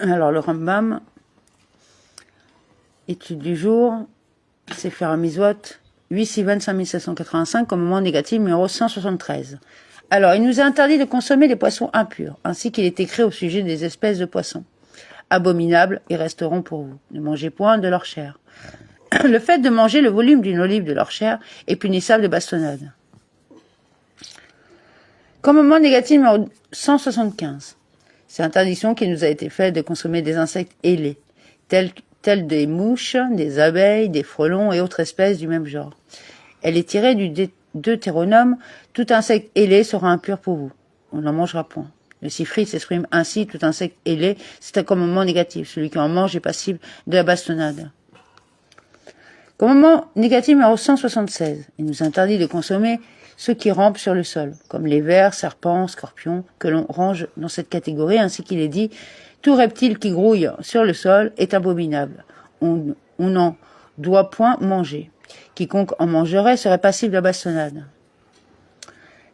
Alors le Rambam, étude du jour, Sefer HaMizvot, 8 Sivan 5785, comme moment négatif numéro 173. Alors, il nous a interdit de consommer des poissons impurs, ainsi qu'il est écrit au sujet des espèces de poissons. Abominables, ils resteront pour vous. Ne mangez point de leur chair. Le fait de manger le volume d'une olive de leur chair est punissable de bastonnade. Commandement négatif numéro 175. C'est l'interdiction qui nous a été faite de consommer des insectes ailés, tels des mouches, des abeilles, des frelons et autres espèces du même genre. Elle est tirée du Deutéronome, tout insecte ailé sera impur pour vous. On n'en mangera point. Le Sifri s'exprime ainsi, tout insecte ailé, c'est un commandement négatif. Celui qui en mange est passible de la bastonnade. Commandement négatif numéro 176. Il nous interdit de consommer ceux qui rampent sur le sol, comme les vers, serpents, scorpions, que l'on range dans cette catégorie, ainsi qu'il est dit, tout reptile qui grouille sur le sol est abominable. On n'en doit point manger. Quiconque en mangerait serait passible de la bastonnade.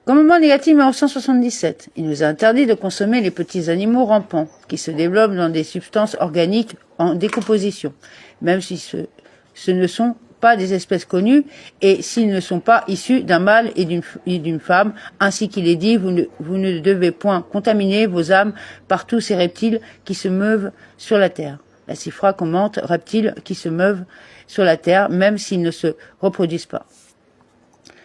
Commandement négatif numéro 177. Il nous a interdit de consommer les petits animaux rampants, qui se développent dans des substances organiques en décomposition, même si ce ne sont pas des espèces connues et s'ils ne sont pas issus d'un mâle et d'une femme, ainsi qu'il est dit, vous ne devez point contaminer vos âmes par tous ces reptiles qui se meuvent sur la terre. La Sifra commente reptiles qui se meuvent sur la terre, même s'ils ne se reproduisent pas.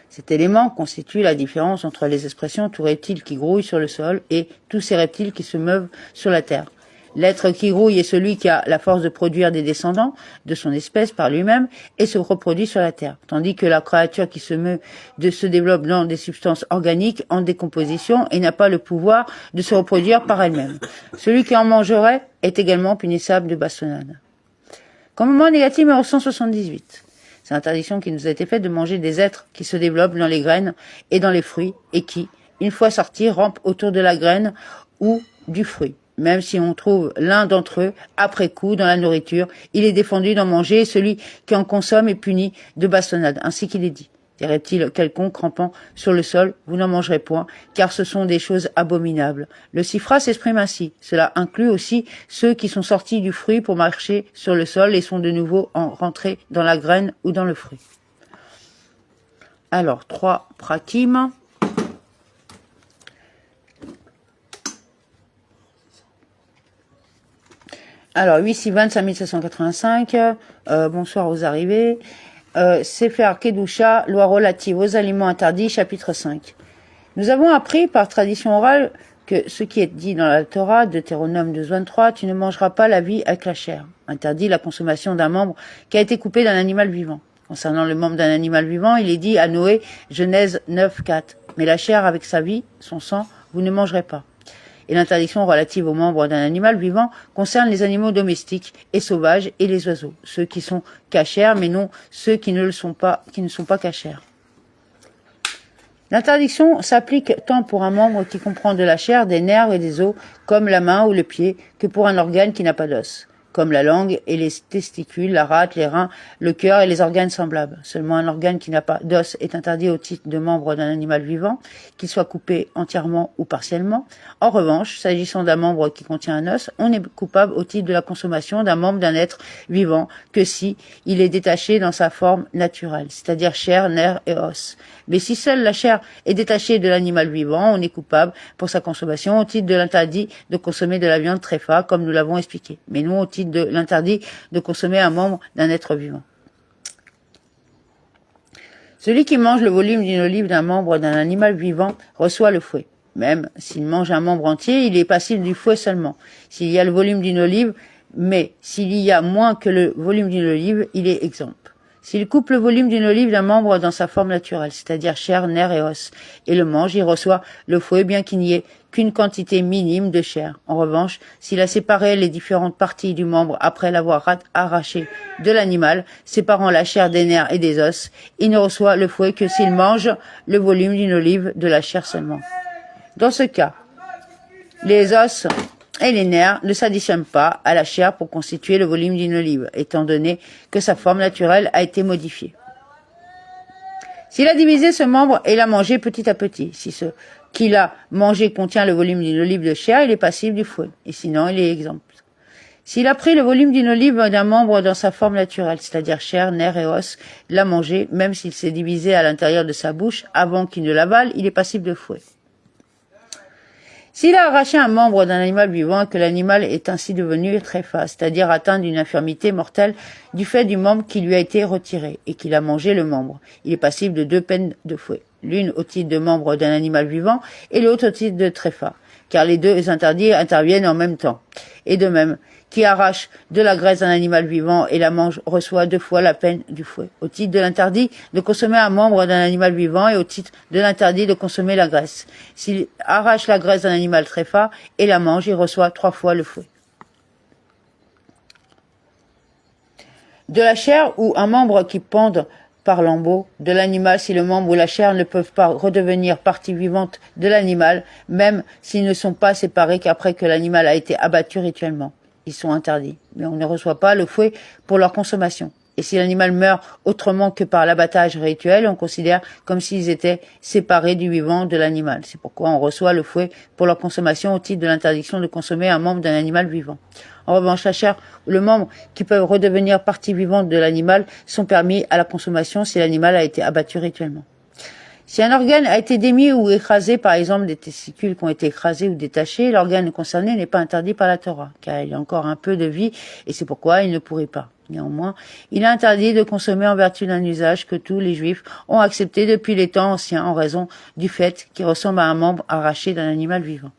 Cet élément constitue la différence entre les expressions tout reptile qui grouille sur le sol et tous ces reptiles qui se meuvent sur la terre. L'être qui grouille est celui qui a la force de produire des descendants de son espèce par lui-même et se reproduit sur la terre, tandis que la créature qui se meut se développe dans des substances organiques en décomposition et n'a pas le pouvoir de se reproduire par elle-même. Celui qui en mangerait est également punissable de bastonnade. Commandement négatif numéro 178. C'est l'interdiction qui nous a été faite de manger des êtres qui se développent dans les graines et dans les fruits et qui, une fois sortis, rampent autour de la graine ou du fruit. Même si on trouve l'un d'entre eux après coup dans la nourriture, il est défendu d'en manger et celui qui en consomme est puni de bastonnade, ainsi qu'il est dit. Des reptiles quelconques rampant sur le sol, vous n'en mangerez point, car ce sont des choses abominables. Le Sifra s'exprime ainsi. Cela inclut aussi ceux qui sont sortis du fruit pour marcher sur le sol et sont de nouveau rentrés dans la graine ou dans le fruit. Alors, 3 prakim. Alors, 8 Sivan 5785, bonsoir aux arrivés. Sefer Kedusha, loi relative aux aliments interdits, chapitre 5. Nous avons appris par tradition orale que ce qui est dit dans la Torah, Deutéronome 12:23, tu ne mangeras pas la vie avec la chair. Interdit la consommation d'un membre qui a été coupé d'un animal vivant. Concernant le membre d'un animal vivant, il est dit à Noé, Genèse 9:4, mais la chair avec sa vie, son sang, vous ne mangerez pas. Et l'interdiction relative aux membres d'un animal vivant concerne les animaux domestiques et sauvages et les oiseaux, ceux qui sont cachers, mais non ceux qui ne sont pas cachers. L'interdiction s'applique tant pour un membre qui comprend de la chair, des nerfs et des os, comme la main ou le pied, que pour un organe qui n'a pas d'os, comme la langue et les testicules, la rate, les reins, le cœur et les organes semblables. Seulement un organe qui n'a pas d'os est interdit au titre de membre d'un animal vivant, qu'il soit coupé entièrement ou partiellement. En revanche, s'agissant d'un membre qui contient un os, on est coupable au titre de la consommation d'un membre d'un être vivant que si il est détaché dans sa forme naturelle, c'est-à-dire chair, nerfs et os. Mais si seule la chair est détachée de l'animal vivant, on est coupable pour sa consommation au titre de l'interdit de consommer de la viande tréfa, comme nous l'avons expliqué, mais non au titre de l'interdit de consommer un membre d'un être vivant. Celui qui mange le volume d'une olive d'un membre d'un animal vivant reçoit le fouet. Même s'il mange un membre entier, il est passible du fouet seulement. S'il y a le volume d'une olive, mais s'il y a moins que le volume d'une olive, il est exempt. S'il coupe le volume d'une olive d'un membre dans sa forme naturelle, c'est-à-dire chair, nerfs et os, et le mange, il reçoit le fouet bien qu'il n'y ait qu'une quantité minime de chair. En revanche, s'il a séparé les différentes parties du membre après l'avoir arraché de l'animal, séparant la chair des nerfs et des os, il ne reçoit le fouet que s'il mange le volume d'une olive de la chair seulement. Dans ce cas, les os et les nerfs ne s'additionnent pas à la chair pour constituer le volume d'une olive, étant donné que sa forme naturelle a été modifiée. S'il a divisé ce membre et l'a mangé petit à petit, si ce qu'il a mangé contient le volume d'une olive de chair, il est passible du fouet, et sinon il est exempt. S'il a pris le volume d'une olive d'un membre dans sa forme naturelle, c'est-à-dire chair, nerfs et os, l'a mangé, même s'il s'est divisé à l'intérieur de sa bouche avant qu'il ne l'avale, il est passible de fouet. S'il a arraché un membre d'un animal vivant et que l'animal est ainsi devenu tréfa, c'est-à-dire atteint d'une infirmité mortelle du fait du membre qui lui a été retiré et qu'il a mangé le membre, il est passible de 2 peines de fouet, l'une au titre de membre d'un animal vivant et l'autre au titre de tréfa, car les deux interdits interviennent en même temps. Et de même, qui arrache de la graisse d'un animal vivant et la mange reçoit 2 fois la peine du fouet, au titre de l'interdit de consommer un membre d'un animal vivant et au titre de l'interdit de consommer la graisse. S'il arrache la graisse d'un animal tréfa et la mange, il reçoit 3 fois le fouet. De la chair ou un membre qui pende par lambeaux de l'animal, si le membre ou la chair ne peuvent pas redevenir partie vivante de l'animal, même s'ils ne sont pas séparés qu'après que l'animal a été abattu rituellement. Ils sont interdits, mais on ne reçoit pas le fouet pour leur consommation. Et si l'animal meurt autrement que par l'abattage rituel, on considère comme s'ils étaient séparés du vivant de l'animal. C'est pourquoi on reçoit le fouet pour leur consommation au titre de l'interdiction de consommer un membre d'un animal vivant. En revanche, la chair ou le membre qui peuvent redevenir partie vivante de l'animal sont permis à la consommation si l'animal a été abattu rituellement. Si un organe a été démis ou écrasé, par exemple des testicules qui ont été écrasés ou détachés, l'organe concerné n'est pas interdit par la Torah, car il y a encore un peu de vie et c'est pourquoi il ne pourrit pas. Néanmoins, il est interdit de consommer en vertu d'un usage que tous les Juifs ont accepté depuis les temps anciens en raison du fait qu'il ressemble à un membre arraché d'un animal vivant.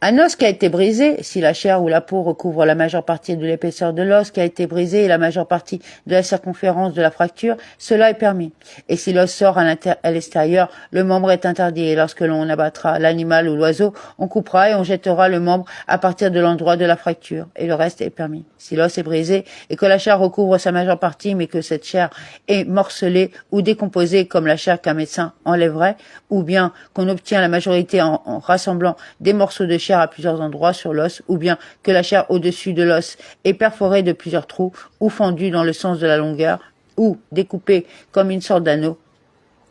Un os qui a été brisé, si la chair ou la peau recouvre la majeure partie de l'épaisseur de l'os qui a été brisé et la majeure partie de la circonférence de la fracture, cela est permis. Et si l'os sort à l'extérieur, le membre est interdit. Et lorsque l'on abattra l'animal ou l'oiseau, on coupera et on jettera le membre à partir de l'endroit de la fracture. Et le reste est permis. Si l'os est brisé et que la chair recouvre sa majeure partie, mais que cette chair est morcelée ou décomposée comme la chair qu'un médecin enlèverait, ou bien qu'on obtient la majorité en rassemblant des morceaux de chair à plusieurs endroits sur l'os, ou bien que la chair au-dessus de l'os est perforée de plusieurs trous, ou fendue dans le sens de la longueur, ou découpée comme une sorte d'anneau,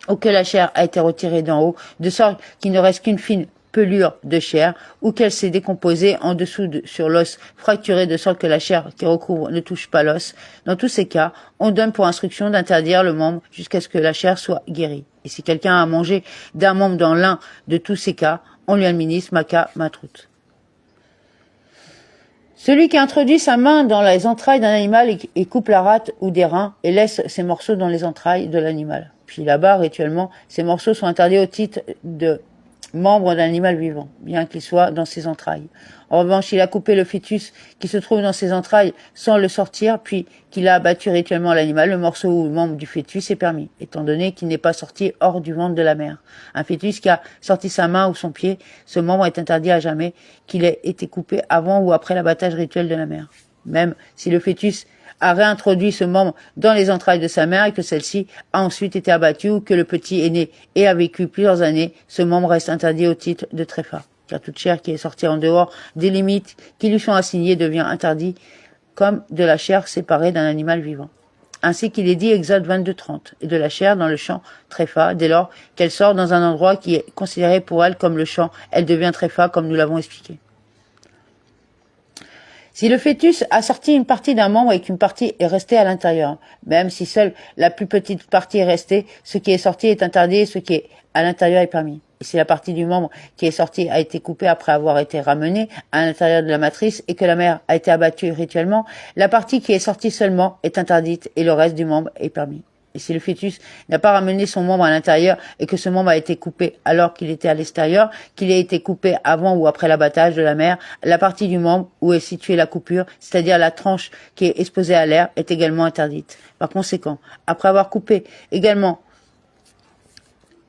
ou que la chair a été retirée d'en haut, de sorte qu'il ne reste qu'une fine pelure de chair, ou qu'elle s'est décomposée en dessous sur l'os fracturé de sorte que la chair qui recouvre ne touche pas l'os. Dans tous ces cas, on donne pour instruction d'interdire le membre jusqu'à ce que la chair soit guérie. Et si quelqu'un a mangé d'un membre dans l'un de tous ces cas, on lui administre Maka Matrout. Celui qui introduit sa main dans les entrailles d'un animal et coupe la rate ou des reins et laisse ces morceaux dans les entrailles de l'animal. Puis là-bas, rituellement, ces morceaux sont interdits au titre de membre d'un animal vivant, bien qu'il soit dans ses entrailles. En revanche, il a coupé le fœtus qui se trouve dans ses entrailles sans le sortir, puis qu'il a abattu rituellement l'animal, le morceau ou le membre du fœtus est permis, étant donné qu'il n'est pas sorti hors du ventre de la mère. Un fœtus qui a sorti sa main ou son pied, ce membre est interdit à jamais, qu'il ait été coupé avant ou après l'abattage rituel de la mère. Même si le fœtus a réintroduit ce membre dans les entrailles de sa mère et que celle-ci a ensuite été abattue ou que le petit est né et a vécu plusieurs années, ce membre reste interdit au titre de tréfa. Car toute chair qui est sortie en dehors des limites qui lui sont assignées devient interdit comme de la chair séparée d'un animal vivant. Ainsi qu'il est dit Exode 22:30, et de la chair dans le champ tréfa, dès lors qu'elle sort dans un endroit qui est considéré pour elle comme le champ, elle devient tréfa comme nous l'avons expliqué. Si le fœtus a sorti une partie d'un membre et qu'une partie est restée à l'intérieur, même si seule la plus petite partie est restée, ce qui est sorti est interdit et ce qui est à l'intérieur est permis. Et si la partie du membre qui est sortie a été coupée après avoir été ramenée à l'intérieur de la matrice et que la mère a été abattue rituellement, la partie qui est sortie seulement est interdite et le reste du membre est permis. Et si le fœtus n'a pas ramené son membre à l'intérieur et que ce membre a été coupé alors qu'il était à l'extérieur, qu'il a été coupé avant ou après l'abattage de la mère, la partie du membre où est située la coupure, c'est-à-dire la tranche qui est exposée à l'air, est également interdite. Par conséquent, après avoir coupé également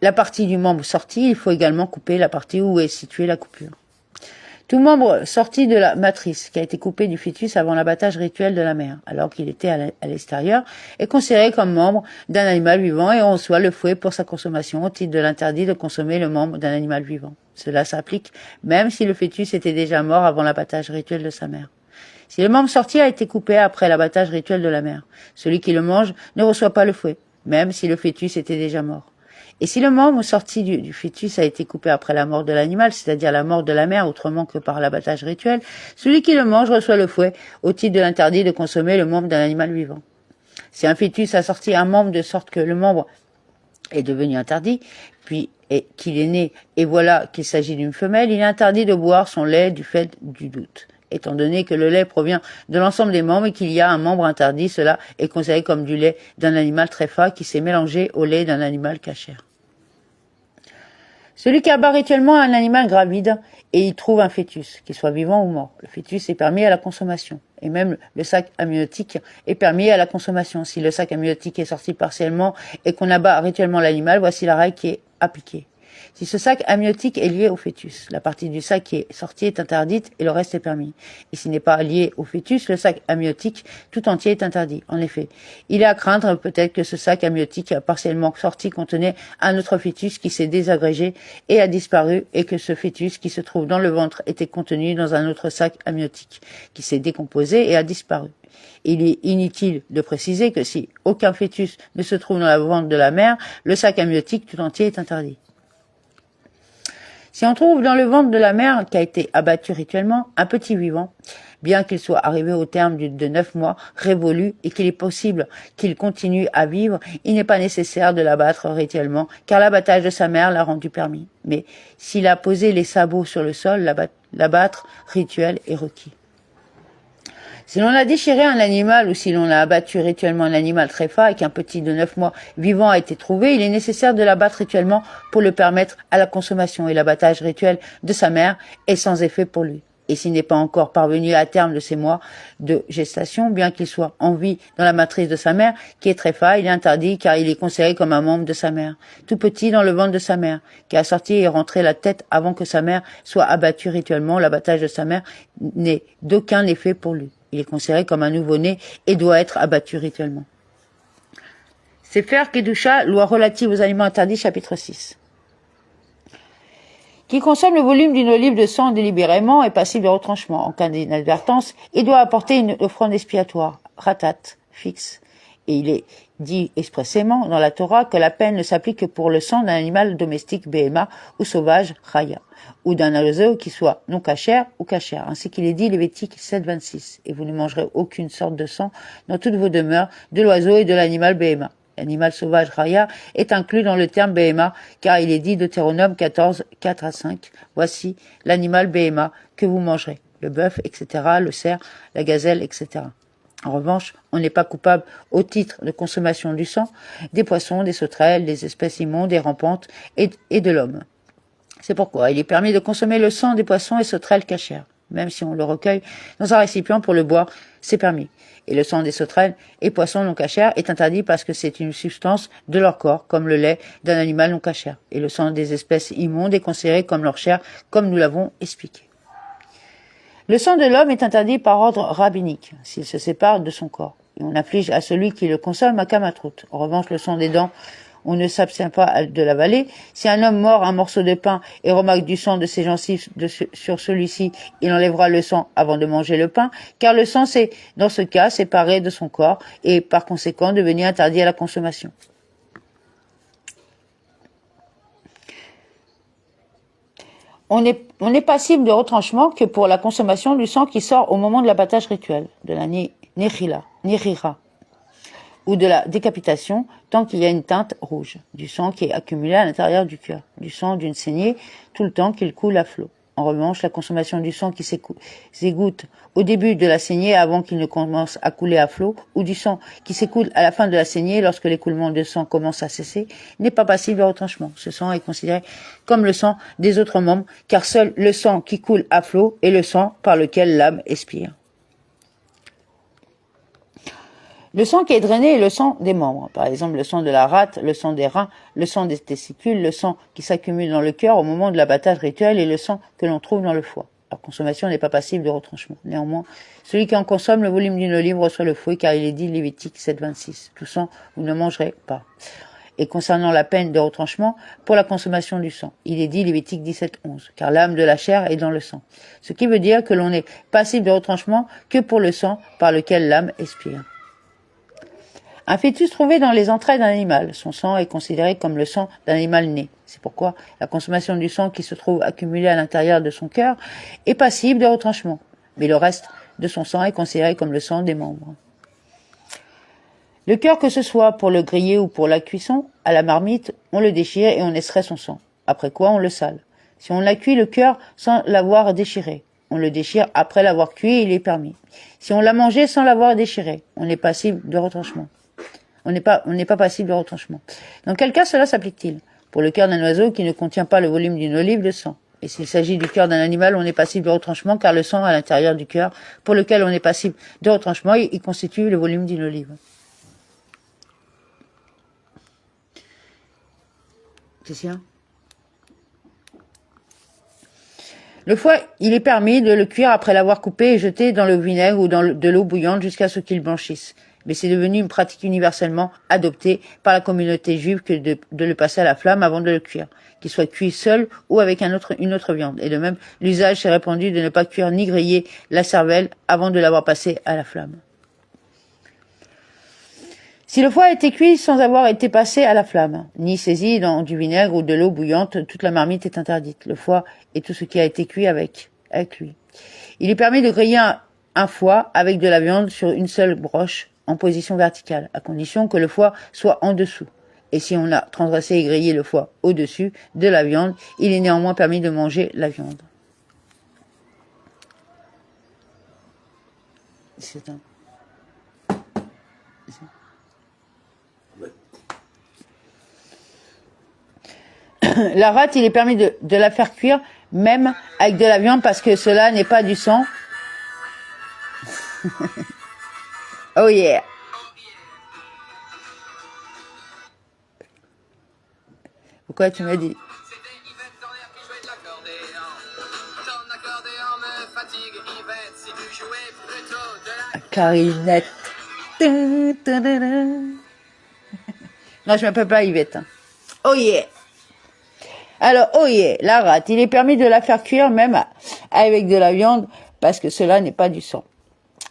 la partie du membre sorti, il faut également couper la partie où est située la coupure. Tout membre sorti de la matrice qui a été coupé du fœtus avant l'abattage rituel de la mère, alors qu'il était à l'extérieur, est considéré comme membre d'un animal vivant et on reçoit le fouet pour sa consommation au titre de l'interdit de consommer le membre d'un animal vivant. Cela s'applique même si le fœtus était déjà mort avant l'abattage rituel de sa mère. Si le membre sorti a été coupé après l'abattage rituel de la mère, celui qui le mange ne reçoit pas le fouet, même si le fœtus était déjà mort. Et si le membre sorti du fœtus a été coupé après la mort de l'animal, c'est-à-dire la mort de la mère autrement que par l'abattage rituel, celui qui le mange reçoit le fouet au titre de l'interdit de consommer le membre d'un animal vivant. Si un fœtus a sorti un membre de sorte que le membre est devenu interdit, puis qu'il est né et voilà qu'il s'agit d'une femelle, il est interdit de boire son lait du fait du doute. Étant donné que le lait provient de l'ensemble des membres et qu'il y a un membre interdit, cela est considéré comme du lait d'un animal tréfa qui s'est mélangé au lait d'un animal cachère. Celui qui abat rituellement un animal gravide et y trouve un fœtus, qu'il soit vivant ou mort. Le fœtus est permis à la consommation. Et même le sac amniotique est permis à la consommation. Si le sac amniotique est sorti partiellement et qu'on abat rituellement l'animal, voici la règle qui est appliquée. Si ce sac amniotique est lié au fœtus, la partie du sac qui est sortie est interdite et le reste est permis. Et s'il n'est pas lié au fœtus, le sac amniotique tout entier est interdit. En effet, il est à craindre peut-être que ce sac amniotique partiellement sorti contenait un autre fœtus qui s'est désagrégé et a disparu et que ce fœtus qui se trouve dans le ventre était contenu dans un autre sac amniotique qui s'est décomposé et a disparu. Il est inutile de préciser que si aucun fœtus ne se trouve dans la ventre de la mère, le sac amniotique tout entier est interdit. Si on trouve dans le ventre de la mère qui a été abattu rituellement un petit vivant, bien qu'il soit arrivé au terme de 9 mois révolus et qu'il est possible qu'il continue à vivre, il n'est pas nécessaire de l'abattre rituellement, car l'abattage de sa mère l'a rendu permis. Mais s'il a posé les sabots sur le sol, l'abattre rituel est requis. Si l'on a déchiré un animal ou si l'on a abattu rituellement un animal tréfa et qu'un petit de 9 mois vivant a été trouvé, il est nécessaire de l'abattre rituellement pour le permettre à la consommation et l'abattage rituel de sa mère est sans effet pour lui. Et s'il n'est pas encore parvenu à terme de ses mois de gestation, bien qu'il soit en vie dans la matrice de sa mère, qui est tréfa, il est interdit car il est considéré comme un membre de sa mère, tout petit dans le ventre de sa mère, qui a sorti et rentré la tête avant que sa mère soit abattue rituellement. L'abattage de sa mère n'est d'aucun effet pour lui. Il est considéré comme un nouveau-né et doit être abattu rituellement. Sefer Kedusha, loi relative aux aliments interdits, chapitre 6. Qui consomme le volume d'une olive de sang délibérément est passible de retranchement. En cas d'inadvertance, il doit apporter une offrande expiatoire, ratat, fixe. Et il est dit expressément dans la Torah que la peine ne s'applique que pour le sang d'un animal domestique Behema ou sauvage Chaya, ou d'un oiseau qui soit non cachère ou cachère, ainsi qu'il est dit Lévitique 7.26. Et vous ne mangerez aucune sorte de sang dans toutes vos demeures de l'oiseau et de l'animal Behema. L'animal sauvage Raya est inclus dans le terme Behema, car il est dit Deutéronome 14, 4 à 5. Voici l'animal Behema que vous mangerez, le bœuf, etc., le cerf, la gazelle, etc. En revanche, on n'est pas coupable au titre de consommation du sang des poissons, des sauterelles, des espèces immondes, des rampantes et de l'homme. C'est pourquoi il est permis de consommer le sang des poissons et sauterelles cachères. Même si on le recueille dans un récipient pour le boire, c'est permis. Et le sang des sauterelles et poissons non cachères est interdit parce que c'est une substance de leur corps, comme le lait d'un animal non cachère. Et le sang des espèces immondes est considéré comme leur chair, comme nous l'avons expliqué. Le sang de l'homme est interdit par ordre rabbinique, s'il se sépare de son corps. Et on afflige à celui qui le consomme un kamatrout. En revanche, le sang des dents, on ne s'abstient pas de l'avaler. Si un homme mord un morceau de pain et remarque du sang de ses gencives sur celui-ci, il enlèvera le sang avant de manger le pain, car le sang s'est, dans ce cas, séparé de son corps et par conséquent devenu interdit à la consommation. On n'est passible de retranchement que pour la consommation du sang qui sort au moment de l'abattage rituel, de la nihira, ou de la décapitation, tant qu'il y a une teinte rouge, du sang qui est accumulé à l'intérieur du cœur, du sang d'une saignée, tout le temps qu'il coule à flot. En revanche, la consommation du sang qui s'égoutte au début de la saignée avant qu'il ne commence à couler à flot, ou du sang qui s'écoule à la fin de la saignée lorsque l'écoulement de sang commence à cesser, n'est pas passible de retranchement. Ce sang est considéré comme le sang des autres membres, car seul le sang qui coule à flot est le sang par lequel l'âme expire. Le sang qui est drainé est le sang des membres, par exemple le sang de la rate, le sang des reins, le sang des testicules, le sang qui s'accumule dans le cœur au moment de l'abattage rituel et le sang que l'on trouve dans le foie. La consommation n'est pas passible de retranchement. Néanmoins, celui qui en consomme le volume d'une olive reçoit le fouet car il est dit Lévitique 7.26. Tout sang, vous ne mangerez pas. Et concernant la peine de retranchement, pour la consommation du sang, il est dit Lévitique 17.11, car l'âme de la chair est dans le sang. Ce qui veut dire que l'on n'est passible de retranchement que pour le sang par lequel l'âme expire. Un fœtus trouvé dans les entrailles d'un animal, son sang est considéré comme le sang d'un animal né. C'est pourquoi la consommation du sang qui se trouve accumulé à l'intérieur de son cœur est passible de retranchement. Mais le reste de son sang est considéré comme le sang des membres. Le cœur, que ce soit pour le griller ou pour la cuisson, à la marmite, on le déchire et on extrait son sang. Après quoi, on le sale. Si on a cuit le cœur sans l'avoir déchiré, on le déchire après l'avoir cuit et il est permis. Si on l'a mangé sans l'avoir déchiré, on est passible de retranchement. On n'est pas passible de retranchement. Dans quel cas cela s'applique-t-il? Pour le cœur d'un oiseau qui ne contient pas le volume d'une olive de sang. Et s'il s'agit du cœur d'un animal, on est passible de retranchement car le sang à l'intérieur du cœur, pour lequel on est passible de retranchement, il constitue le volume d'une olive. C'est ça? Le foie, il est permis de le cuire après l'avoir coupé et jeté dans le vinaigre ou dans de l'eau bouillante jusqu'à ce qu'il blanchisse. Mais c'est devenu une pratique universellement adoptée par la communauté juive que de le passer à la flamme avant de le cuire, qu'il soit cuit seul ou avec une autre viande. Et de même, l'usage s'est répandu de ne pas cuire ni griller la cervelle avant de l'avoir passé à la flamme. Si le foie a été cuit sans avoir été passé à la flamme, ni saisi dans du vinaigre ou de l'eau bouillante, toute la marmite est interdite. Le foie et tout ce qui a été cuit avec lui. Il est permis de griller un foie avec de la viande sur une seule broche en position verticale, à condition que le foie soit en dessous. Et si on a transgressé et grillé le foie au-dessus de la viande, il est néanmoins permis de manger la viande. C'est un... La rate, il est permis de la faire cuire, même avec de la viande, parce que cela n'est pas du sang. Oh yeah! Pourquoi tu m'as dit? Carinette. Non, je m'appelle pas Yvette. Oh yeah! Alors, oh yeah, la rate, il est permis de la faire cuire même avec de la viande parce que cela n'est pas du sang,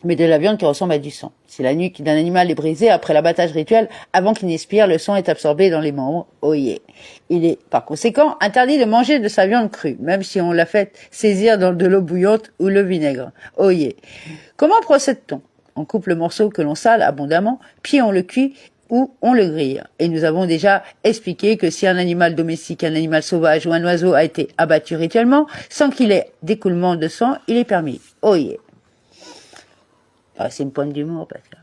mais de la viande qui ressemble à du sang. Si la nuque d'un animal est brisée après l'abattage rituel, avant qu'il n'expire, le sang est absorbé dans les membres. Oh yeah. Il est par conséquent interdit de manger de sa viande crue, même si on l'a fait saisir dans de l'eau bouillante ou le vinaigre. Oh yeah. Comment procède-t-on? On coupe le morceau que l'on sale abondamment, puis on le cuit ou on le grille. Et nous avons déjà expliqué que si un animal domestique, un animal sauvage ou un oiseau a été abattu rituellement, sans qu'il ait d'écoulement de sang, il est permis. Oh yeah. Ah, c'est une pointe d'humour, parce que...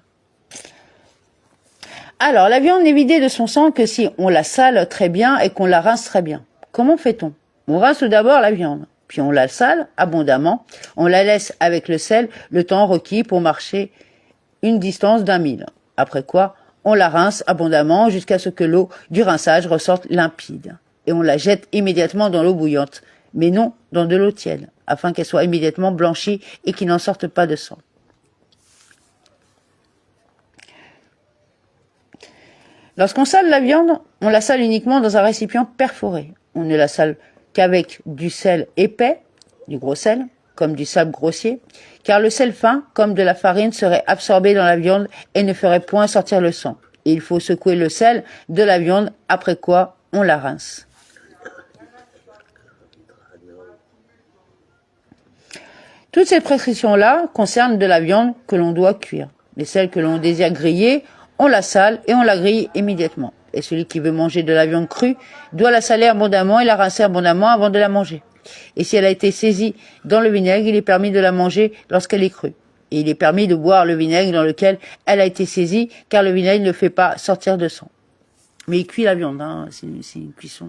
Alors, la viande n'est vidée de son sang que si on la sale très bien et qu'on la rince très bien. Comment fait-on? On rince tout d'abord la viande, puis on la sale abondamment, on la laisse avec le sel le temps requis pour marcher une distance d'1 mille. Après quoi, on la rince abondamment jusqu'à ce que l'eau du rinçage ressorte limpide. Et on la jette immédiatement dans l'eau bouillante, mais non dans de l'eau tiède, afin qu'elle soit immédiatement blanchie et qu'il n'en sorte pas de sang. Lorsqu'on sale la viande, on la sale uniquement dans un récipient perforé. On ne la sale qu'avec du sel épais, du gros sel, comme du sable grossier, car le sel fin, comme de la farine, serait absorbé dans la viande et ne ferait point sortir le sang. Et il faut secouer le sel de la viande, après quoi on la rince. Toutes ces prescriptions-là concernent de la viande que l'on doit cuire. Mais celle que l'on désire griller, on la sale et on la grille immédiatement. Et celui qui veut manger de la viande crue doit la saler abondamment et la rincer abondamment avant de la manger. Et si elle a été saisie dans le vinaigre, il est permis de la manger lorsqu'elle est crue. Et il est permis de boire le vinaigre dans lequel elle a été saisie, car le vinaigre ne fait pas sortir de sang. Mais il cuit la viande, hein, c'est une cuisson...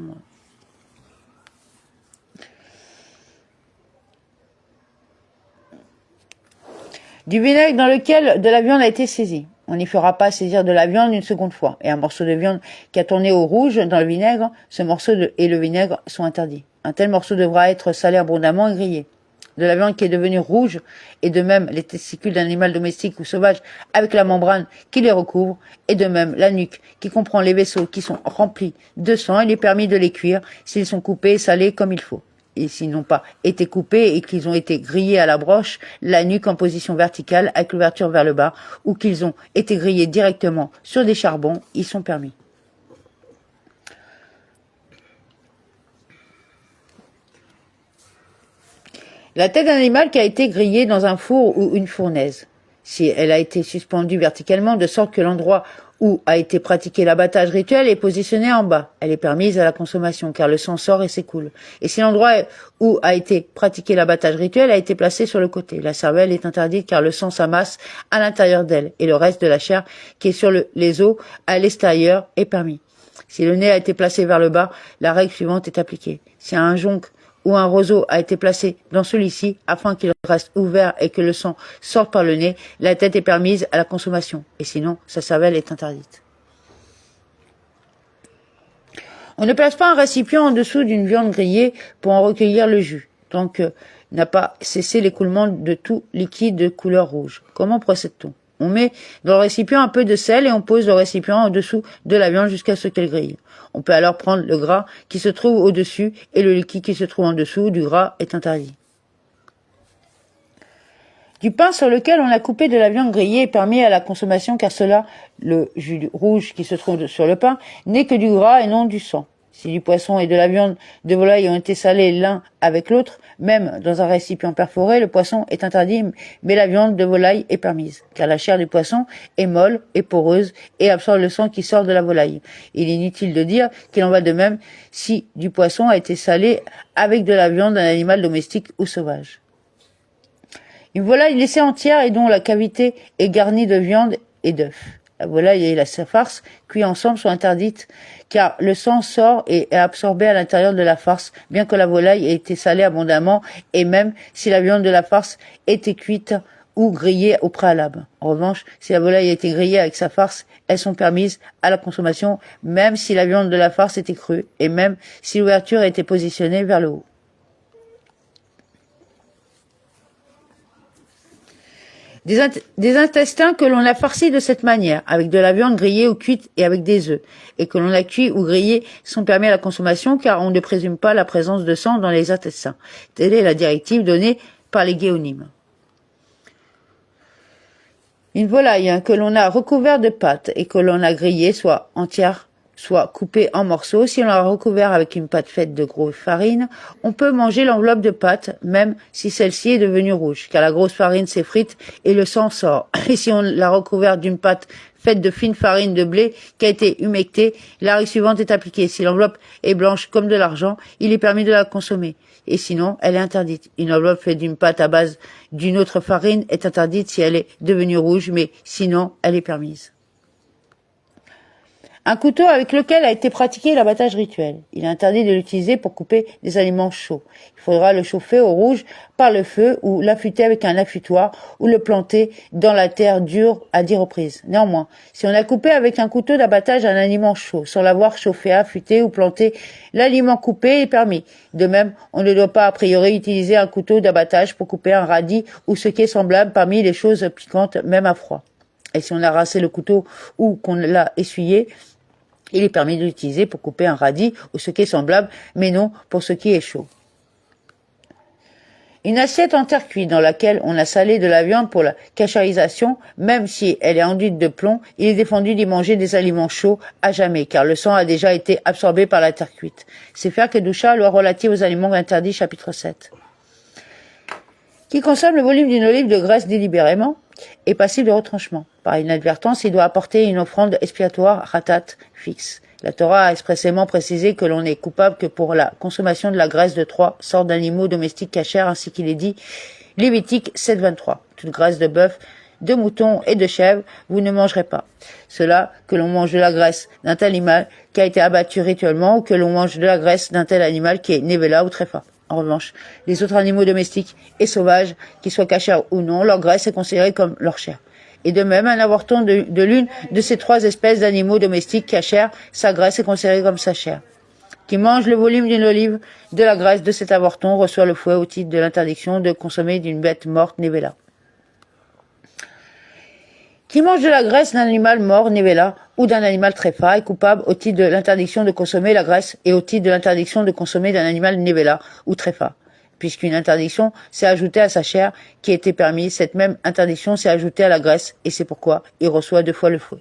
Du vinaigre dans lequel de la viande a été saisie. On n'y fera pas saisir de la viande une seconde fois. Et un morceau de viande qui a tourné au rouge dans le vinaigre, ce morceau et le vinaigre sont interdits. Un tel morceau devra être salé abondamment et grillé. De la viande qui est devenue rouge, et de même les testicules d'un animal domestique ou sauvage avec la membrane qui les recouvre, et de même la nuque qui comprend les vaisseaux qui sont remplis de sang, il est permis de les cuire s'ils sont coupés et salés comme il faut. et s'ils n'ont pas été coupés et qu'ils ont été grillés à la broche, la nuque en position verticale avec l'ouverture vers le bas, ou qu'ils ont été grillés directement sur des charbons, ils sont permis. La tête d'un animal qui a été grillée dans un four ou une fournaise, si elle a été suspendue verticalement de sorte que l'endroit où a été pratiqué l'abattage rituel est positionné en bas, elle est permise à la consommation car le sang sort et s'écoule. Et si l'endroit où a été pratiqué l'abattage rituel a été placé sur le côté, la cervelle est interdite car le sang s'amasse à l'intérieur d'elle et le reste de la chair qui est sur les os à l'extérieur est permis. Si le nez a été placé vers le bas, la règle suivante est appliquée. Si un jonc ou un roseau a été placé dans celui-ci afin qu'il reste ouvert et que le sang sorte par le nez, la tête est permise à la consommation, et sinon, sa cervelle est interdite. On ne place pas un récipient en dessous d'une viande grillée pour en recueillir le jus, tant que n'a pas cessé l'écoulement de tout liquide de couleur rouge. Comment procède-t-on? On met dans le récipient un peu de sel et on pose le récipient en dessous de la viande jusqu'à ce qu'elle grille. On peut alors prendre le gras qui se trouve au-dessus et le liquide qui se trouve en dessous du gras est interdit. Du pain sur lequel on a coupé de la viande grillée est permis à la consommation car cela, le jus rouge qui se trouve sur le pain, n'est que du gras et non du sang. Si du poisson et de la viande de volaille ont été salés l'un avec l'autre, même dans un récipient perforé, le poisson est interdit, mais la viande de volaille est permise, car la chair du poisson est molle et poreuse et absorbe le sang qui sort de la volaille. Il est inutile de dire qu'il en va de même si du poisson a été salé avec de la viande d'un animal domestique ou sauvage. Une volaille laissée entière et dont la cavité est garnie de viande et d'œufs. La volaille et la farce cuits ensemble sont interdites car le sang sort et est absorbé à l'intérieur de la farce, bien que la volaille ait été salée abondamment et même si la viande de la farce était cuite ou grillée au préalable. En revanche, si la volaille a été grillée avec sa farce, elles sont permises à la consommation même si la viande de la farce était crue et même si l'ouverture a été positionnée vers le haut. Des intestins que l'on a farcis de cette manière, avec de la viande grillée ou cuite et avec des œufs, et que l'on a cuit ou grillé, sont permis à la consommation car on ne présume pas la présence de sang dans les intestins. Telle est la directive donnée par les guéonymes. Une volaille que l'on a recouverte de pâte et que l'on a grillée, soit entière, soit coupée en morceaux, si on l'a recouvert avec une pâte faite de grosse farine, on peut manger l'enveloppe de pâte, même si celle-ci est devenue rouge, car la grosse farine s'effrite et le sang sort. Et si on l'a recouvert d'une pâte faite de fine farine de blé qui a été humectée, la règle suivante est appliquée. Si l'enveloppe est blanche comme de l'argent, il est permis de la consommer. Et sinon, elle est interdite. Une enveloppe faite d'une pâte à base d'une autre farine est interdite si elle est devenue rouge, mais sinon, elle est permise. Un couteau avec lequel a été pratiqué l'abattage rituel. Il est interdit de l'utiliser pour couper des aliments chauds. Il faudra le chauffer au rouge par le feu ou l'affûter avec un affûtoir ou le planter dans la terre dure à 10 reprises. Néanmoins, si on a coupé avec un couteau d'abattage un aliment chaud, sans l'avoir chauffé, affûté ou planté, l'aliment coupé est permis. De même, on ne doit pas a priori utiliser un couteau d'abattage pour couper un radis ou ce qui est semblable parmi les choses piquantes, même à froid. Et si on a rincé le couteau ou qu'on l'a essuyé, il est permis de l'utiliser pour couper un radis ou ce qui est semblable, mais non pour ce qui est chaud. Une assiette en terre cuite dans laquelle on a salé de la viande pour la cacharisation, même si elle est enduite de plomb, il est défendu d'y manger des aliments chauds à jamais, car le sang a déjà été absorbé par la terre cuite. C'est faire Kedusha, loi relative aux aliments interdits, chapitre 7. Qui consomme le volume d'une olive de graisse délibérément est passible de retranchement. Par inadvertance, il doit apporter une offrande expiatoire ratat fixe. La Torah a expressément précisé que l'on est coupable que pour la consommation de la graisse de 3 sortes d'animaux domestiques cachers, ainsi qu'il est dit Lévitique 7.23. Toute graisse de bœuf, de mouton et de chèvre, vous ne mangerez pas. Cela que l'on mange de la graisse d'un tel animal qui a été abattu rituellement ou que l'on mange de la graisse d'un tel animal qui est nevela ou tréfa. En revanche, les autres animaux domestiques et sauvages, qu'ils soient cachers ou non, leur graisse est considérée comme leur chair. Et de même, un avorton de l'une de ces 3 espèces d'animaux domestiques cachers, sa graisse est considérée comme sa chair. Qui mange le volume d'une olive de la graisse de cet avorton reçoit le fouet au titre de l'interdiction de consommer d'une bête morte nevela. Qui mange de la graisse d'un animal mort, nevela, ou d'un animal tréfa est coupable au titre de l'interdiction de consommer la graisse et au titre de l'interdiction de consommer d'un animal nevela ou tréfa. Puisqu'une interdiction s'est ajoutée à sa chair qui était permise, cette même interdiction s'est ajoutée à la graisse, et c'est pourquoi il reçoit 2 fois le fruit.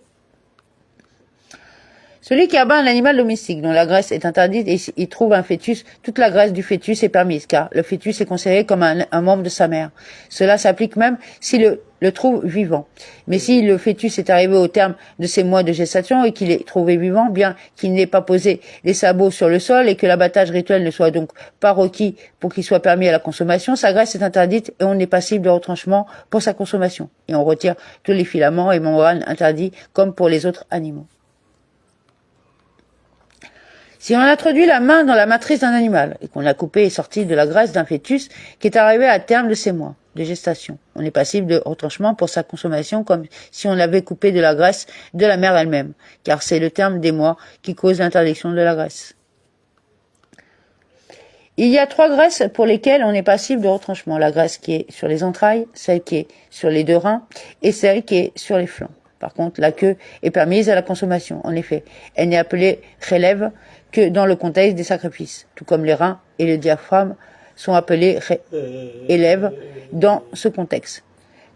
Celui qui abat un animal domestique dont la graisse est interdite et il trouve un fœtus, toute la graisse du fœtus est permise, car le fœtus est considéré comme un membre de sa mère. Cela s'applique même s'il le trouve vivant. Mais si le fœtus est arrivé au terme de ses mois de gestation et qu'il est trouvé vivant, bien qu'il n'ait pas posé les sabots sur le sol et que l'abattage rituel ne soit donc pas requis pour qu'il soit permis à la consommation, sa graisse est interdite et on est passible de retranchement pour sa consommation. Et on retire tous les filaments et membranes interdits comme pour les autres animaux. Si on introduit la main dans la matrice d'un animal et qu'on l'a coupé et sorti de la graisse d'un fœtus qui est arrivé à terme de ses mois de gestation, on est passible de retranchement pour sa consommation comme si on avait coupé de la graisse de la mère elle-même, car c'est le terme des mois qui cause l'interdiction de la graisse. Il y a 3 graisses pour lesquelles on est passible de retranchement. La graisse qui est sur les entrailles, celle qui est sur les 2 reins et celle qui est sur les flancs. Par contre, la queue est permise à la consommation. En effet, elle n'est appelée relève que dans le contexte des sacrifices, tout comme les reins et le diaphragme sont appelés élèves dans ce contexte.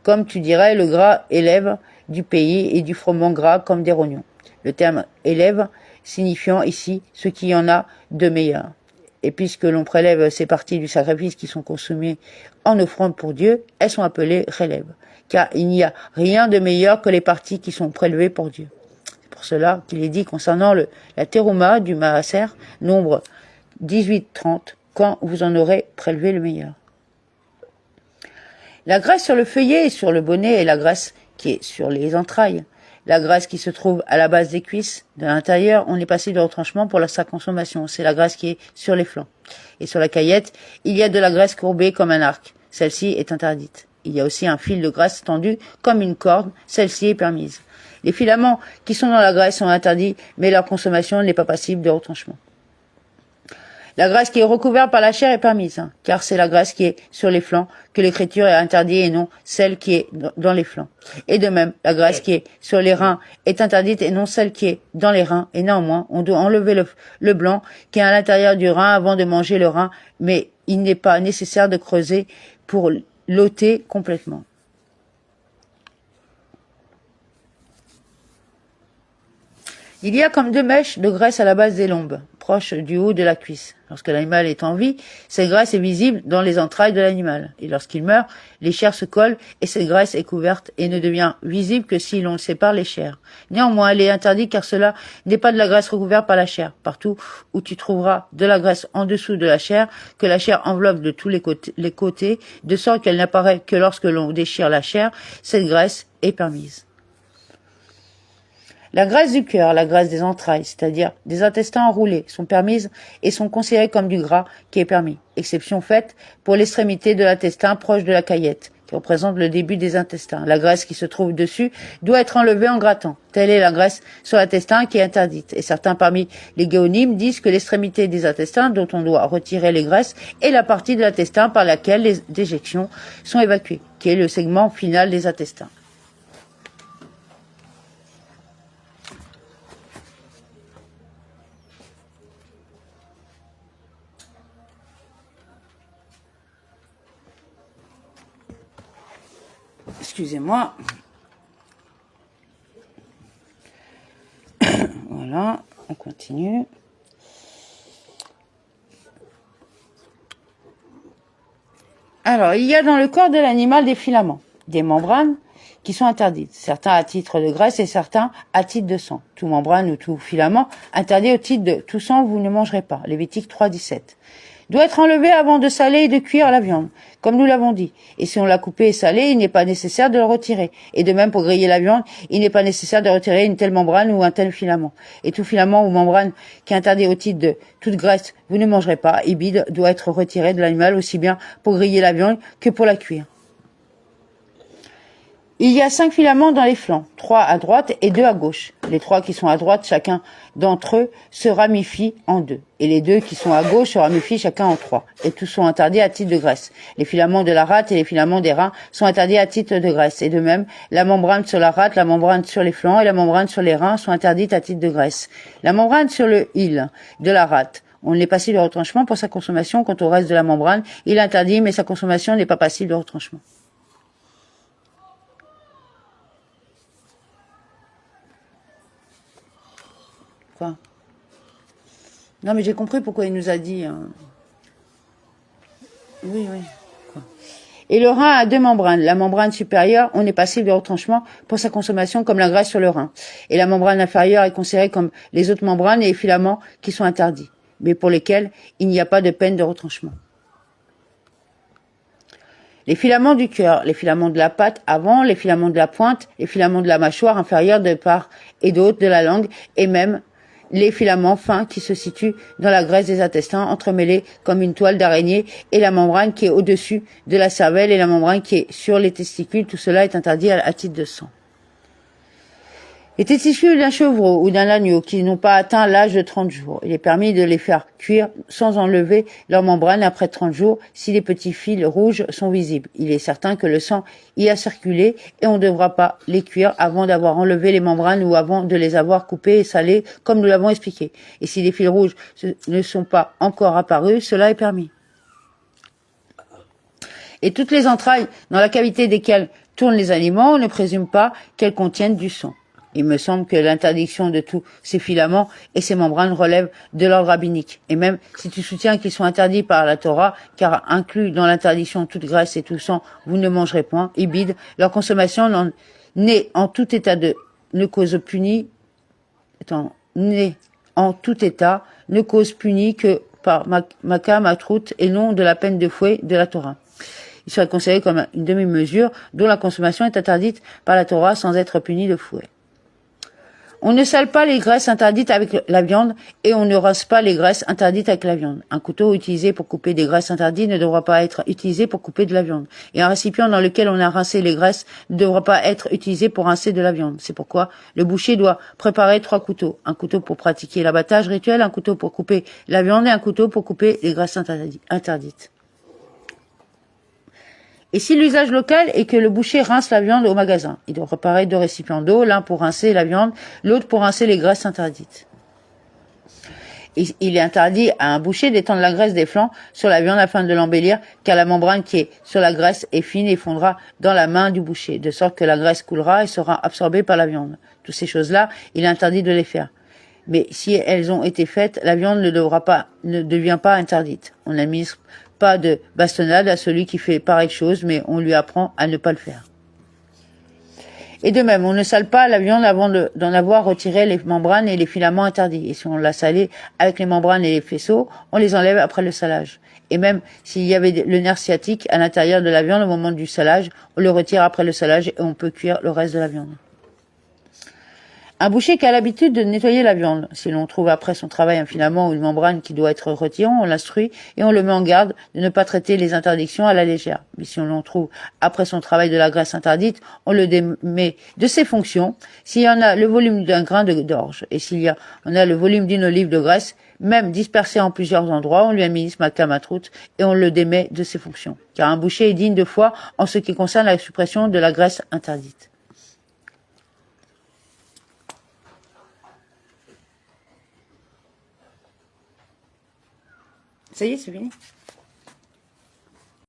Comme tu dirais le gras élève du pays et du froment gras comme des rognons. Le terme élève signifiant ici ce qu'il y en a de meilleur. Et puisque l'on prélève ces parties du sacrifice qui sont consommées en offrande pour Dieu, elles sont appelées relèves, car il n'y a rien de meilleur que les parties qui sont prélevées pour Dieu. C'est pour cela qu'il est dit concernant la terouma du maaser, nombre 18-30, quand vous en aurez prélevé le meilleur. La graisse sur le feuillet et sur le bonnet est la graisse qui est sur les entrailles. La graisse qui se trouve à la base des cuisses, de l'intérieur, on est passé de retranchement pour sa consommation. C'est la graisse qui est sur les flancs. Et sur la caillette, il y a de la graisse courbée comme un arc. Celle-ci est interdite. Il y a aussi un fil de graisse tendu comme une corde. Celle-ci est permise. Les filaments qui sont dans la graisse sont interdits, mais leur consommation n'est pas passible de retranchement. La graisse qui est recouverte par la chair est permise, car c'est la graisse qui est sur les flancs que l'écriture est interdite et non celle qui est dans les flancs. Et de même, la graisse qui est sur les reins est interdite et non celle qui est dans les reins. Et néanmoins, on doit enlever le blanc qui est à l'intérieur du rein avant de manger le rein, mais il n'est pas nécessaire de creuser pour l'ôter complètement. Il y a comme 2 mèches de graisse à la base des lombes, proches du haut de la cuisse. Lorsque l'animal est en vie, cette graisse est visible dans les entrailles de l'animal. Et lorsqu'il meurt, les chairs se collent et cette graisse est couverte et ne devient visible que si l'on sépare les chairs. Néanmoins, elle est interdite car cela n'est pas de la graisse recouverte par la chair. Partout où tu trouveras de la graisse en dessous de la chair, que la chair enveloppe de tous les côtés, de sorte qu'elle n'apparaît que lorsque l'on déchire la chair, cette graisse est permise. La graisse du cœur, la graisse des entrailles, c'est-à-dire des intestins enroulés, sont permises et sont considérées comme du gras qui est permis. Exception faite pour l'extrémité de l'intestin proche de la caillette, qui représente le début des intestins. La graisse qui se trouve dessus doit être enlevée en grattant. Telle est la graisse sur l'intestin qui est interdite. Et certains parmi les géonymes disent que l'extrémité des intestins dont on doit retirer les graisses est la partie de l'intestin par laquelle les déjections sont évacuées, qui est le segment final des intestins. Excusez-moi. Voilà, on continue. Alors, il y a dans le corps de l'animal des filaments, des membranes qui sont interdites. Certains à titre de graisse et certains à titre de sang. Tout membrane ou tout filament interdit au titre de tout sang, vous ne mangerez pas. Lévitique 3.17. Doit être enlevé avant de saler et de cuire la viande, comme nous l'avons dit. Et si on l'a coupé et salé, il n'est pas nécessaire de le retirer. Et de même, pour griller la viande, il n'est pas nécessaire de retirer une telle membrane ou un tel filament. Et tout filament ou membrane qui est interdit au titre de toute graisse, vous ne mangerez pas, et bide doit être retiré de l'animal aussi bien pour griller la viande que pour la cuire. Il y a 5 filaments dans les flancs, 3 à droite et 2 à gauche. Les 3 qui sont à droite, chacun d'entre eux se ramifie en 2. Et les 2 qui sont à gauche se ramifient chacun en 3. Et tous sont interdits à titre de graisse. Les filaments de la rate et les filaments des reins sont interdits à titre de graisse. Et de même, la membrane sur la rate, la membrane sur les flancs et la membrane sur les reins sont interdites à titre de graisse. La membrane sur le hile de la rate, on n'est passible de retranchement pour sa consommation. Quant au reste de la membrane, il est interdit, mais sa consommation n'est pas passible de retranchement. Quoi? Non, mais j'ai compris pourquoi il nous a dit... Oui. Quoi? Et le rein a 2 membranes. La membrane supérieure, on est passible de retranchement pour sa consommation comme la graisse sur le rein. Et la membrane inférieure est considérée comme les autres membranes et les filaments qui sont interdits, mais pour lesquels il n'y a pas de peine de retranchement. Les filaments du cœur, les filaments de la patte avant, les filaments de la pointe, les filaments de la mâchoire inférieure de part et d'autre de la langue, et même les filaments fins qui se situent dans la graisse des intestins, entremêlés comme une toile d'araignée, et la membrane qui est au-dessus de la cervelle et la membrane qui est sur les testicules, tout cela est interdit à titre de sang. Les testicules d'un chevreau ou d'un agneau qui n'ont pas atteint l'âge de 30 jours, il est permis de les faire cuire sans enlever leur membrane après 30 jours si les petits fils rouges sont visibles. Il est certain que le sang y a circulé et on ne devra pas les cuire avant d'avoir enlevé les membranes ou avant de les avoir coupées et salées comme nous l'avons expliqué. Et si les fils rouges ne sont pas encore apparus, cela est permis. Et toutes les entrailles dans la cavité desquelles tournent les aliments, on ne présume pas qu'elles contiennent du sang. Il me semble que l'interdiction de tous ces filaments et ces membranes relève de l'ordre rabbinique. Et même si tu soutiens qu'ils sont interdits par la Torah, car inclus dans l'interdiction toute graisse et tout sang, vous ne mangerez point, ibid, leur consommation n'est en tout état ne cause punie que par Maka, Matrout et non de la peine de fouet de la Torah. Il serait considéré comme une demi-mesure dont la consommation est interdite par la Torah sans être puni de fouet. On ne sale pas les graisses interdites avec la viande et on ne rince pas les graisses interdites avec la viande. Un couteau utilisé pour couper des graisses interdites ne devra pas être utilisé pour couper de la viande. Et un récipient dans lequel on a rincé les graisses ne devra pas être utilisé pour rincer de la viande. C'est pourquoi le boucher doit préparer 3 couteaux. Un couteau pour pratiquer l'abattage rituel, un couteau pour couper la viande et un couteau pour couper les graisses interdites. Et si l'usage local est que le boucher rince la viande au magasin, il doit préparer 2 récipients d'eau, l'un pour rincer la viande, l'autre pour rincer les graisses interdites. Et il est interdit à un boucher d'étendre la graisse des flancs sur la viande afin de l'embellir, car la membrane qui est sur la graisse est fine et fondra dans la main du boucher, de sorte que la graisse coulera et sera absorbée par la viande. Toutes ces choses-là, il est interdit de les faire. Mais si elles ont été faites, la viande ne devient pas interdite. On n'administre pas de bastonnade à celui qui fait pareille chose, mais on lui apprend à ne pas le faire. Et de même, on ne sale pas la viande avant d'en avoir retiré les membranes et les filaments interdits. Et si on l'a salée avec les membranes et les faisceaux, on les enlève après le salage. Et même s'il y avait le nerf sciatique à l'intérieur de la viande au moment du salage, on le retire après le salage et on peut cuire le reste de la viande. Un boucher qui a l'habitude de nettoyer la viande, si l'on trouve après son travail un filament ou une membrane qui doit être retiré, on l'instruit et on le met en garde de ne pas traiter les interdictions à la légère. Mais si l'on trouve après son travail de la graisse interdite, on le démet de ses fonctions. S'il y en a le volume d'un grain d'orge et on a le volume d'une olive de graisse, même dispersé en plusieurs endroits, on lui administre Maka Matrout et on le démet de ses fonctions. Car un boucher est digne de foi en ce qui concerne la suppression de la graisse interdite. Ça y est, c'est fini.